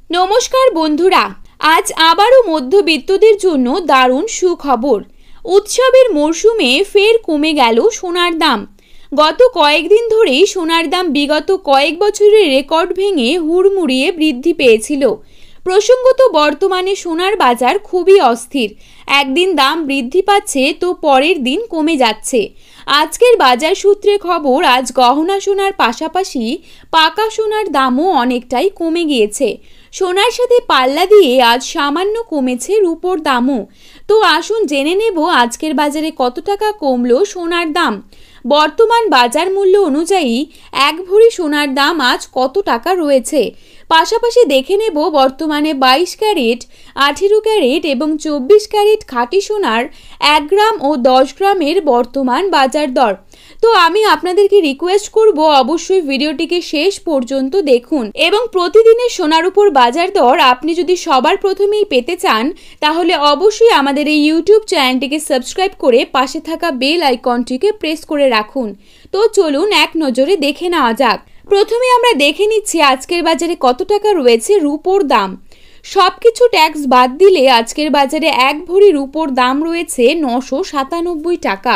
নমস্কার বন্ধুরা, আজ আবারও মধ্যবিত্তদের জন্য দারুণ সুখবর। উৎসবের মরশুমে ফের কমে গেল সোনার দাম। গত কয়েকদিন ধরেই সোনার দাম বিগত কয়েক বছরের রেকর্ড ভেঙে হুড়মুড়িয়ে বৃদ্ধি পেয়েছিল। প্রসঙ্গত বর্তমানে সোনার বাজার খুবই অস্থির। একদিন দাম বৃদ্ধি পাচ্ছে তো পরের দিন কমে যাচ্ছে। আজকের বাজার সূত্রে খবর, আজ গহনা সোনার পাশাপাশি পাকা সোনার দামও অনেকটাই কমে গিয়েছে। সোনার সাথে পাল্লা দিয়ে আজ সামান্য কমেছে রূপোর দামও। তো আসুন জেনে নেব আজকের বাজারে কত টাকা কমলো সোনার দাম। বর্তমান বাজার মূল্য অনুযায়ী এক ভরি সোনার দাম আজ কত টাকা রয়েছে। পাশাপাশি দেখে নেব বর্তমানে 22 ক্যারেট, 18 ক্যারেট এবং 24 ক্যারেট খাঁটি সোনার 1 গ্রাম ও 10 গ্রামের বর্তমান বাজার দর। তো আমি আপনাদেরকে রিকোয়েস্ট করব অবশ্যই ভিডিওটিকে শেষ পর্যন্ত দেখুন এবং প্রতিদিনের সোনার উপর বাজার দর আপনি যদি সবার প্রথমেই পেতে চান তাহলে অবশ্যই আমাদের এই ইউটিউব চ্যানেলটিকে সাবস্ক্রাইব করে পাশে থাকা বেল আইকনটিকে প্রেস করে রাখুন। তো চলুন এক নজরে দেখে নেওয়া যাক। প্রথমে আমরা দেখে নিচ্ছি আজকের বাজারে কত টাকা রয়েছে রূপোর দাম। সবকিছু ট্যাক্স বাদ দিলে আজকের বাজারে এক ভরি রূপোর দাম রয়েছে 997 টাকা।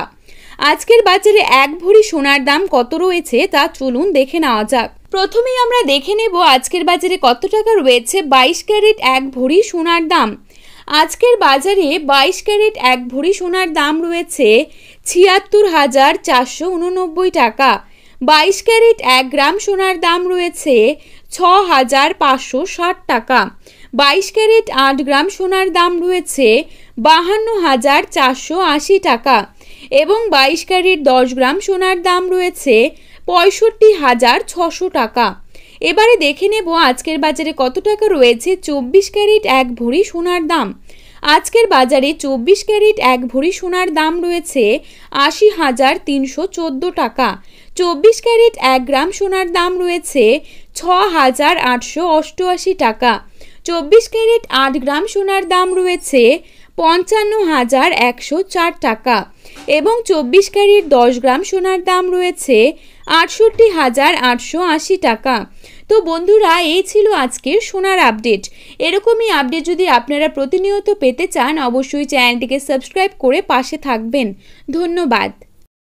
আজকের বাজারে এক ভরি সোনার দাম কত রয়েছে তা চলুন দেখে নেওয়া যাক। প্রথমেই আমরা দেখে নেব আজকের বাজারে কত টাকা রয়েছে 22 ক্যারেট এক ভরি সোনার দাম। আজকের বাজারে 22 ক্যারেট এক ভরি সোনার দাম রয়েছে 76,489 টাকা। 22 ক্যারেট 1 গ্রাম সোনার দাম রয়েছে 6,560 টাকা। 22 ক্যারেট 8 গ্রাম সোনার দাম রয়েছে 52,480 টাকা এবং 22 ক্যারেট 10 গ্রাম সোনার দাম রয়েছে 65,600 টাকা। এবারে দেখে নেব আজকের বাজারে কত টাকা রয়েছে 24 ক্যারেট এক ভরি সোনার দাম। আজকের বাজারে 24 ক্যারেট এক ভরি সোনার দাম রয়েছে 80,314 টাকা। 24 ক্যারেট 1 গ্রাম সোনার দাম রয়েছে 6,888 টাকা। 24 ক্যারেট 8 গ্রাম সোনার দাম রয়েছে 55,104 টাকা এবং 24 ক্যারেট 10 গ্রাম সোনার দাম রয়েছে 68,880 টাকা। তো বন্ধুরা, এই ছিল আজকের সোনার আপডেট। এরকমই আপডেট যদি আপনারা প্রতিনিয়ত পেতে চান অবশ্যই চ্যানেলটিকে সাবস্ক্রাইব করে পাশে থাকবেন। ধন্যবাদ।